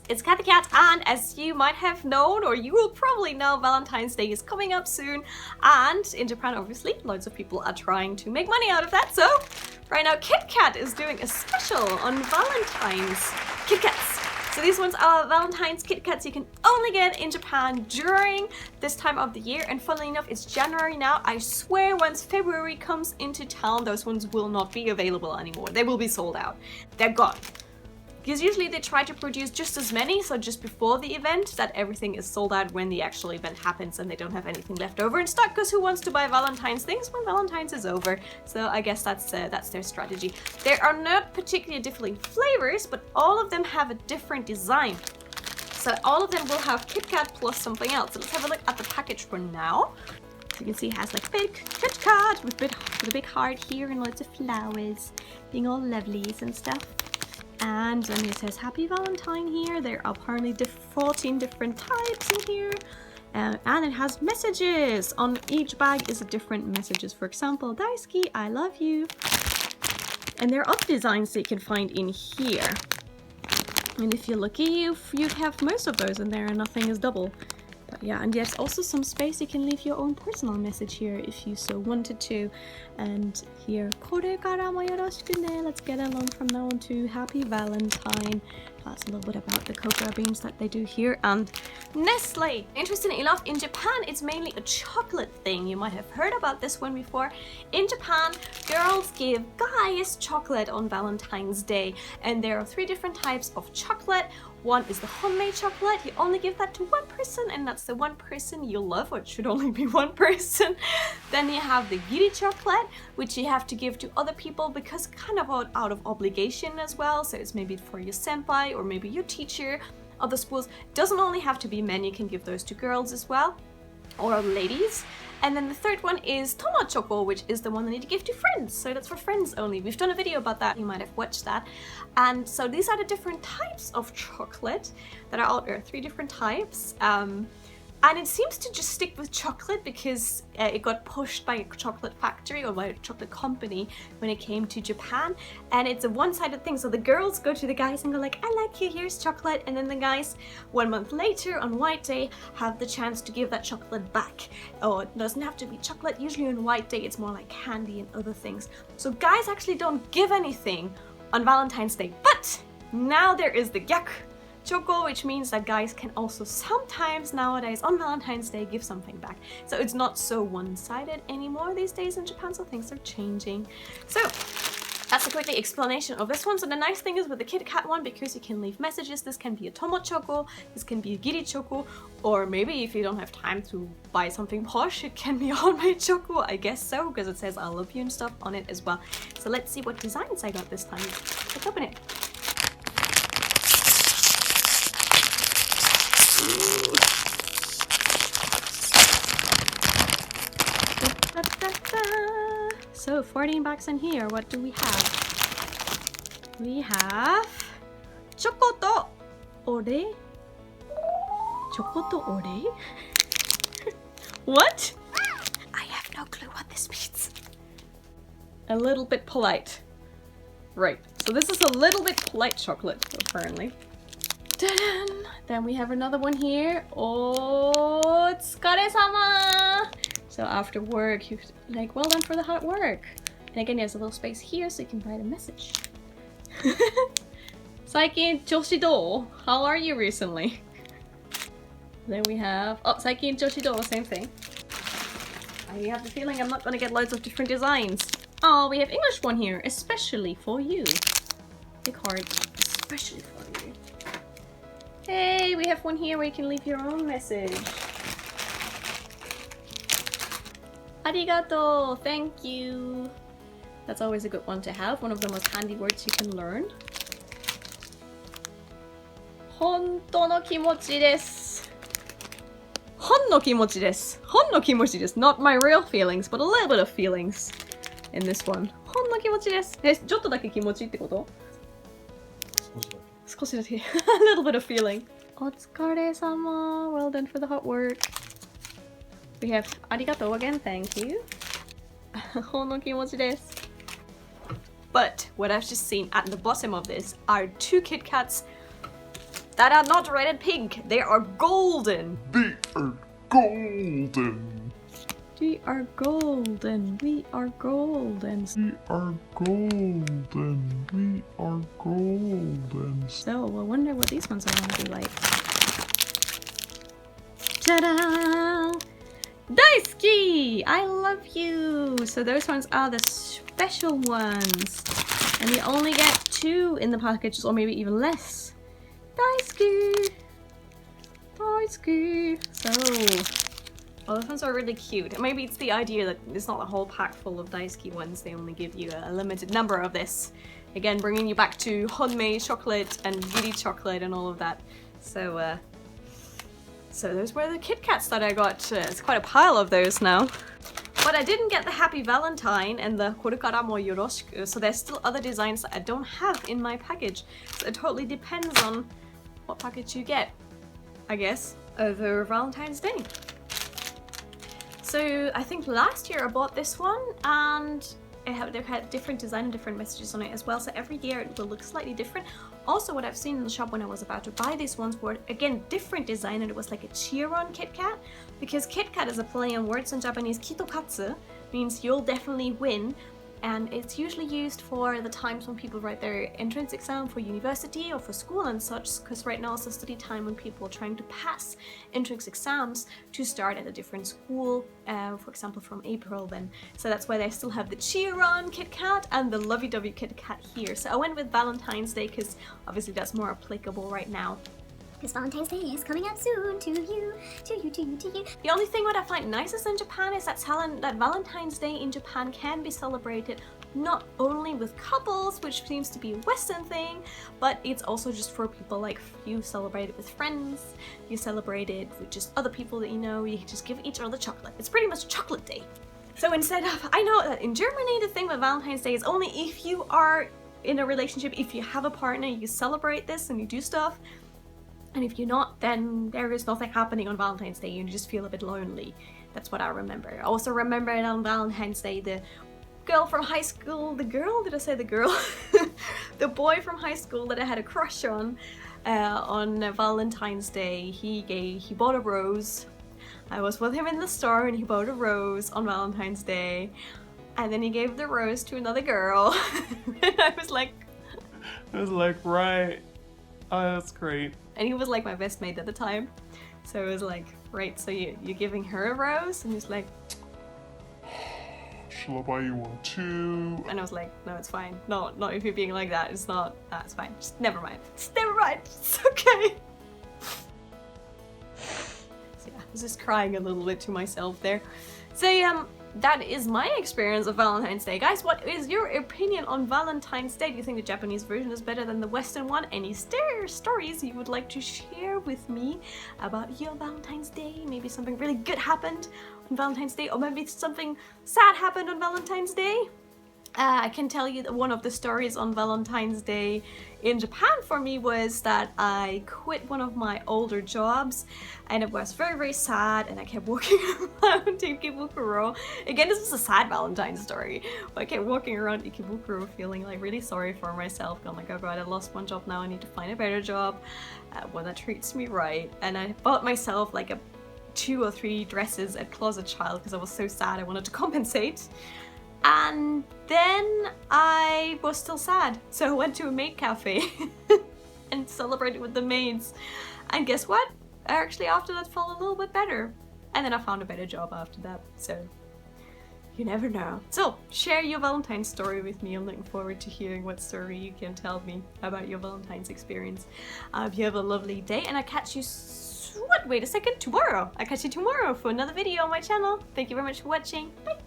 it's Cathy Cat, and as you might have known, or you will probably know, Valentine's Day is coming up soon, and in Japan obviously loads of people are trying to make money out of that, so right now KitKat is doing a special on Valentine's KitKats. So these ones are Valentine's KitKats you can only get in Japan during this time of the year, and funnily enough it's January now. I swear once February comes into town those ones will not be available anymore. They will be sold out. They're gone. Because usually they try to produce just as many, so just before the event, that everything is sold out when the actual event happens and they don't have anything left over in stock, because who wants to buy Valentine's things when Valentine's is over? So I guess that's their strategy. There are not particularly different flavors, but all of them have a different design. So all of them will have KitKat plus something else. So let's have a look at the package for now. So you can see it has like big KitKat with a big heart here and lots of flowers, being all lovelies and stuff. And then it says Happy Valentine here. There are apparently 14 different types in here. And it has messages. On each bag is a different messages. For example, Daisuki, I love you. And there are other designs that you can find in here. And if you're lucky, you have most of those in there and nothing is double. But yeah, and there's also some space you can leave your own personal message here if you so wanted to. And here, korekara mo yoroshiku ne. Let's get along from now on to Happy Valentine. That's a little bit about the cocoa beans that they do here. And Nestle! Interestingly enough, in Japan it's mainly a chocolate thing. You might have heard about this one before. In Japan, girls give guys chocolate on Valentine's Day. And there are 3 different types of chocolate. One is the homemade chocolate. You only give that to one person, and that's the one person you love, or it should only be one person. Then you have the giri chocolate, which you have to give to other people because kind of out of obligation as well. So it's maybe for your senpai or maybe your teacher. Other schools, doesn't only have to be men, you can give those to girls as well, or ladies. And then the third one is tomo choco, which is the one they need to give to friends. So that's for friends only. We've done a video about that. You might have watched that. And so these are the different types of chocolate that are out there. 3 different types. And it seems to just stick with chocolate because it got pushed by a chocolate factory or by a chocolate company when it came to Japan. And it's a one-sided thing. So the girls go to the guys and go like, I like you, here's chocolate. And then the guys, 1 month later on White Day, have the chance to give that chocolate back. Oh, it doesn't have to be chocolate. Usually on White Day, it's more like candy and other things. So guys actually don't give anything on Valentine's Day. But now there is the gyaku choco, which means that guys can also sometimes nowadays on Valentine's Day give something back. So it's not so one-sided anymore these days in Japan, so things are changing. So that's a quick explanation of this one. So the nice thing is with the KitKat one, because you can leave messages, this can be a tomo choco, this can be a giri choco, or maybe if you don't have time to buy something posh, it can be homemade choco, I guess so, because it says I love you and stuff on it as well. So let's see what designs I got this time. Let's open it. So 14 bucks in here. What do we have? We have choco to ore. Choco to ore? What? I have no clue what this means. A little bit polite. Right. So this is a little bit polite chocolate, apparently. Ta-da! Then we have another one here. Oh, tsukaresama! So after work, you're like, well done for the hard work. And again, there's a little space here so you can write a message. Saikin joshi do? How are you recently? Then we have, oh, Saikin joshi do, same thing. I have the feeling I'm not gonna get loads of different designs. Oh, we have English one here, especially for you. Big heart, especially for you. Hey, we have one here where you can leave your own message. Arigato, thank you. That's always a good one to have. One of the most handy words you can learn. Honto no kimochi desu. Hon no kimochi desu. Hon no kimochi desu. Not my real feelings, but a little bit of feelings in this one. Hon no kimochi desu. ちょっとだけ気持ちってこと? 少しだけ. A little bit of feeling. お疲れ様. Well done for the hot work. We have arigato again, thank you. ほんの気持ちです. But what I've just seen at the bottom of this are 2 KitKats that are not red and pink. They are golden. They are golden. We are golden. We are golden. We are golden. We are golden. So I wonder what these ones are going to be like. Ta-da! Daisuki! I love you! So those ones are the special ones. And you only get 2 in the packages, or maybe even less. Daisuki! Daisuki! So, well, those ones are really cute. Maybe it's the idea that it's not a whole pack full of Daisuki ones, they only give you a limited number of this. Again, bringing you back to Honmei chocolate and beauty chocolate and all of that. So, so those were the KitKats that I got. It's quite a pile of those now. But I didn't get the Happy Valentine and the Korekara mo yoroshiku, so there's still other designs that I don't have in my package. So it totally depends on what package you get, I guess, over Valentine's Day. So I think last year I bought this one, and they've had different design and different messages on it as well, so every year it will look slightly different. Also, what I've seen in the shop when I was about to buy these ones were, again, different design, and it was like a cheer on KitKat, because KitKat is a play on words in Japanese. Kitokatsu means you'll definitely win, and it's usually used for the times when people write their entrance exam for university or for school and such, because right now it's a study time when people are trying to pass entrance exams to start at a different school, for example from April then. So that's why they still have the cheer on KitKat and the lovey-dovey KitKat here. So I went with Valentine's Day because obviously that's more applicable right now. Because Valentine's Day is coming up soon to you, to you, to you, to you. The only thing what I find nicest in Japan is that Valentine's Day in Japan can be celebrated not only with couples, which seems to be a Western thing, but it's also just for people. Like, you celebrate it with friends, you celebrate it with just other people that you know, you just give each other chocolate. It's pretty much chocolate day. So instead of, I know that in Germany the thing with Valentine's Day is only if you are in a relationship, if you have a partner, you celebrate this and you do stuff. And if you're not, then there is nothing happening on Valentine's Day, you just feel a bit lonely. That's what I remember. I also remember it on Valentine's Day, the girl from high school, the boy from high school that I had a crush on Valentine's Day, he bought a rose. I was with him in the store and he bought a rose on Valentine's Day. And then he gave the rose to another girl. And I was like, right. Oh, that's great. And he was like my best mate at the time. So it was like, right, so you're giving her a rose? And he's like, shall I buy you one too? And I was like, no, it's fine. No, not if you're being like that. It's not, it's fine. Just never mind. Just never mind. It's okay. So yeah, I was just crying a little bit to myself there. So that is my experience of Valentine's Day. Guys, what is your opinion on Valentine's Day? Do you think the Japanese version is better than the Western one? Any stories you would like to share with me about your Valentine's Day? Maybe something really good happened on Valentine's Day, or maybe something sad happened on Valentine's Day? I can tell you that one of the stories on Valentine's Day in Japan for me was that I quit one of my older jobs, and it was very, very sad, and I kept walking around Ikebukuro. Again, this is a sad Valentine's story, but I kept walking around Ikebukuro feeling like really sorry for myself, going like, oh god, I lost one job, now I need to find a better job, one that treats me right. And I bought myself like 2 or 3 dresses at Closet Child because I was so sad I wanted to compensate. And then I was still sad, so I went to a maid cafe and celebrated with the maids. And guess what? I actually after that felt a little bit better. And then I found a better job after that, so you never know. So share your Valentine's story with me. I'm looking forward to hearing what story you can tell me about your Valentine's experience. You have a lovely day, and I catch you tomorrow. I catch you tomorrow for another video on my channel. Thank you very much for watching. Bye!